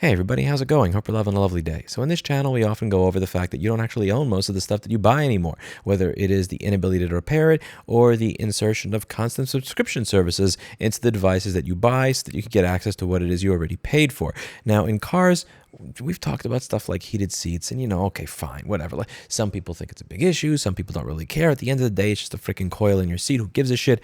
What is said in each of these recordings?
Hey everybody, how's it going? Hope you're having a lovely day. So in this channel, we often go over the fact that you don't actually own most of the stuff that you buy anymore, whether it is the inability to repair it or the insertion of constant subscription services into the devices that you buy so that you can get access to what it is you already paid for. Now in cars, we've talked about stuff like heated seats and, okay, fine, whatever. Like, some people think it's a big issue. Some people don't really care. At the end of the day, it's just a freaking coil in your seat. Who gives a shit?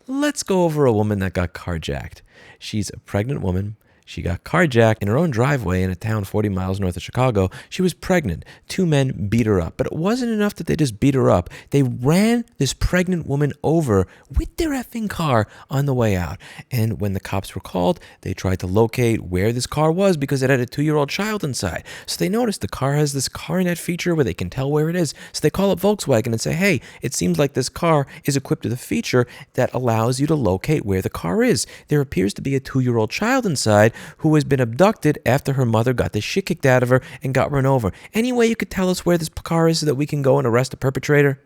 Let's go over a woman that got carjacked. She's a pregnant woman. She got carjacked in her own driveway in a town 40 miles north of Chicago. She was pregnant. Two men beat her up. But it wasn't enough that they just beat her up. They ran this pregnant woman over with their effing car on the way out. And when the cops were called, they tried to locate where this car was because it had a 2-year-old child inside. So they noticed the car has this CarNet feature where they can tell where it is. So they call up Volkswagen and say, hey, it seems like this car is equipped with a feature that allows you to locate where the car is. There appears to be a 2-year-old child inside who has been abducted after her mother got the shit kicked out of her and got run over. Any way you could tell us where this car is so that we can go and arrest the perpetrator?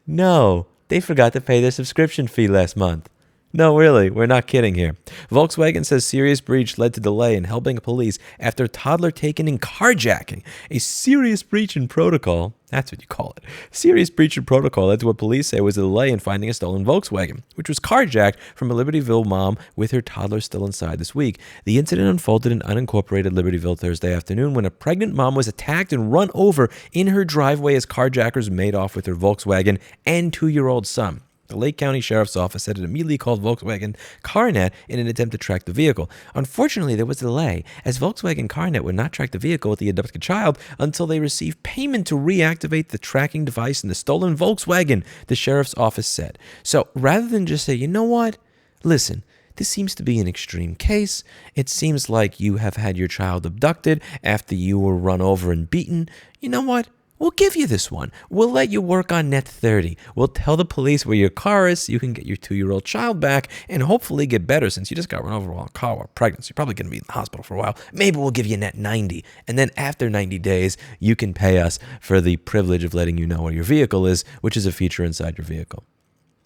No, they forgot to pay their subscription fee last month. No, really, we're not kidding here. Volkswagen says serious breach led to delay in helping police after toddler taken in carjacking. A serious breach in protocol, that's what you call it. Serious breach in protocol led to what police say was a delay in finding a stolen Volkswagen, which was carjacked from a Libertyville mom with her toddler still inside this week. The incident unfolded in unincorporated Libertyville Thursday afternoon when a pregnant mom was attacked and run over in her driveway as carjackers made off with her Volkswagen and 2-year-old son. The Lake County Sheriff's Office said it immediately called Volkswagen CarNet in an attempt to track the vehicle. Unfortunately, there was a delay, as Volkswagen CarNet would not track the vehicle with the abducted child until they received payment to reactivate the tracking device in the stolen Volkswagen, the Sheriff's Office said. So rather than just say, you know what, listen, this seems to be an extreme case. It seems like you have had your child abducted after you were run over and beaten. You know what? We'll give you this one. We'll let you work on net 30. We'll tell the police where your car is so you can get your 2-year-old child back and hopefully get better since you just got run over while a car while pregnant. So you're probably going to be in the hospital for a while. Maybe we'll give you net 90. And then after 90 days, you can pay us for the privilege of letting you know where your vehicle is, which is a feature inside your vehicle.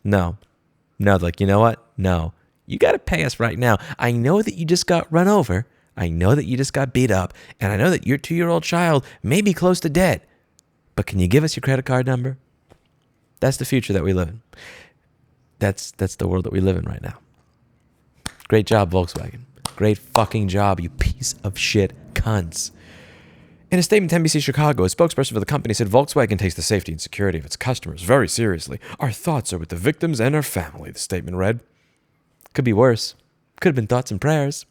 No, like, you know what? No, you got to pay us right now. I know that you just got run over. I know that you just got beat up. And I know that your 2-year-old child may be close to dead. But can you give us your credit card number? That's the future that we live in. That's the world that we live in right now. Great job, Volkswagen. Great fucking job, you piece of shit cunts. In a statement to NBC Chicago, a spokesperson for the company said Volkswagen takes the safety and security of its customers very seriously. Our thoughts are with the victims and our family, the statement read. Could be worse. Could have been thoughts and prayers.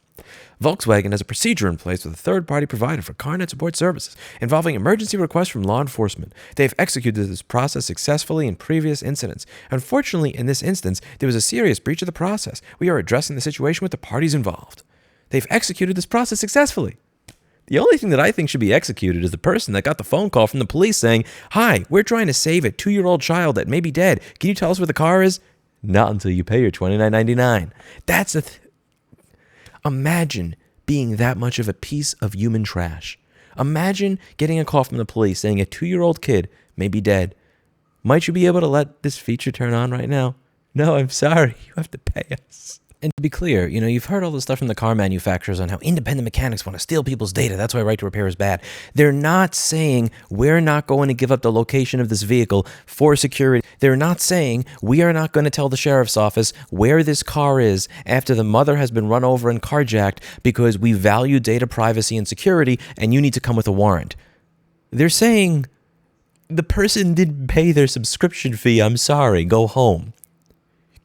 Volkswagen has a procedure in place with a third-party provider for CarNet support services involving emergency requests from law enforcement. They've executed this process successfully in previous incidents. Unfortunately, in this instance, there was a serious breach of the process. We are addressing the situation with the parties involved. They've executed this process successfully. The only thing that I think should be executed is the person that got the phone call from the police saying, "Hi, we're trying to save a 2-year-old child that may be dead. Can you tell us where the car is?" Not until you pay your $29.99. That's a Imagine being that much of a piece of human trash. Imagine getting a call from the police saying a 2-year-old kid may be dead. Might you be able to let this feature turn on right now? No, I'm sorry. You have to pay us. And to be clear, you've heard all this stuff from the car manufacturers on how independent mechanics want to steal people's data. That's why right to repair is bad. They're not saying we're not going to give up the location of this vehicle for security. They're not saying we are not going to tell the sheriff's office where this car is after the mother has been run over and carjacked because we value data privacy and security and you need to come with a warrant. They're saying the person didn't pay their subscription fee. I'm sorry. Go home.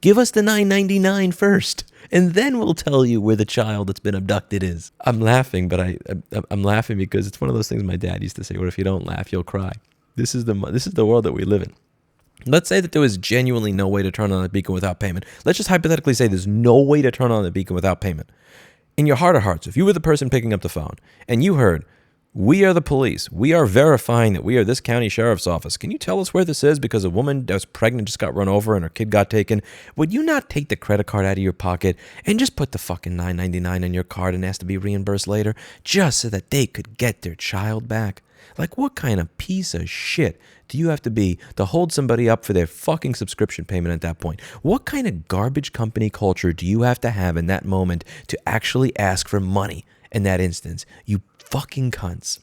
Give us the $9.99 first, and then we'll tell you where the child that's been abducted is. I'm laughing, but I'm laughing because it's one of those things my dad used to say, "What if you don't laugh, you'll cry." This is the world that we live in. Let's say that there was genuinely no way to turn on the beacon without payment. Let's just hypothetically say there's no way to turn on the beacon without payment. In your heart of hearts, if you were the person picking up the phone and you heard, "We are the police. We are verifying that we are this county sheriff's office. Can you tell us where this is because a woman that was pregnant just got run over and her kid got taken?" Would you not take the credit card out of your pocket and just put the fucking $9.99 on your card and ask to be reimbursed later just so that they could get their child back? Like, what kind of piece of shit do you have to be to hold somebody up for their fucking subscription payment at that point? What kind of garbage company culture do you have to have in that moment to actually ask for money in that instance. You fucking cunts.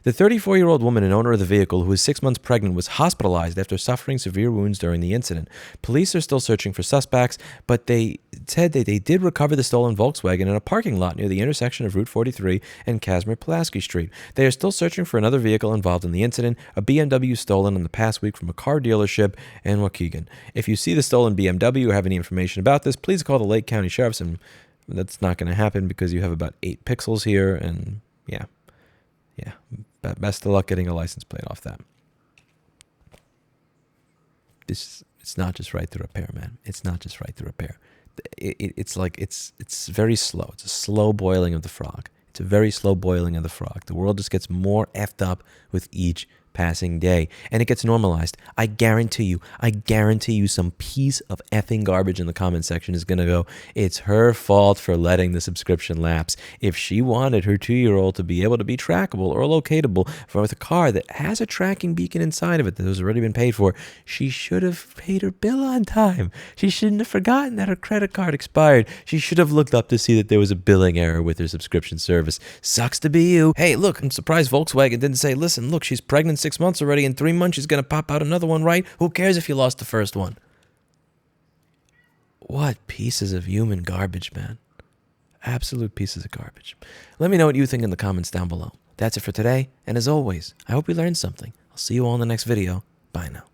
The 34-year-old woman and owner of the vehicle, who was 6 months pregnant, was hospitalized after suffering severe wounds during the incident. Police are still searching for suspects, but they said that they did recover the stolen Volkswagen in a parking lot near the intersection of Route 43 and Casimir-Pulaski Street. They are still searching for another vehicle involved in the incident, a BMW stolen in the past week from a car dealership in Waukegan. If you see the stolen BMW or have any information about this, please call the Lake County Sheriff's, and that's not going to happen because you have about 8 pixels here, and yeah. Best of luck getting a license plate off that. It's not just right to repair, man. It's not just right to repair. It's very slow. It's a slow boiling of the frog. It's a very slow boiling of the frog. The world just gets more effed up with each passing day, and it gets normalized. I guarantee you some piece of effing garbage in the comment section is going to go, it's her fault for letting the subscription lapse. If she wanted her 2-year-old to be able to be trackable or locatable with a car that has a tracking beacon inside of it that has already been paid for, she should have paid her bill on time. She shouldn't have forgotten that her credit card expired. She should have looked up to see that there was a billing error with her subscription service. Sucks to be you. Hey, look, I'm surprised Volkswagen didn't say, listen, look, she's pregnant 6 months already. In 3 months, she's going to pop out another one, right? Who cares if you lost the first one? What pieces of human garbage, man. Absolute pieces of garbage. Let me know what you think in the comments down below. That's it for today. And as always, I hope you learned something. I'll see you all in the next video. Bye now.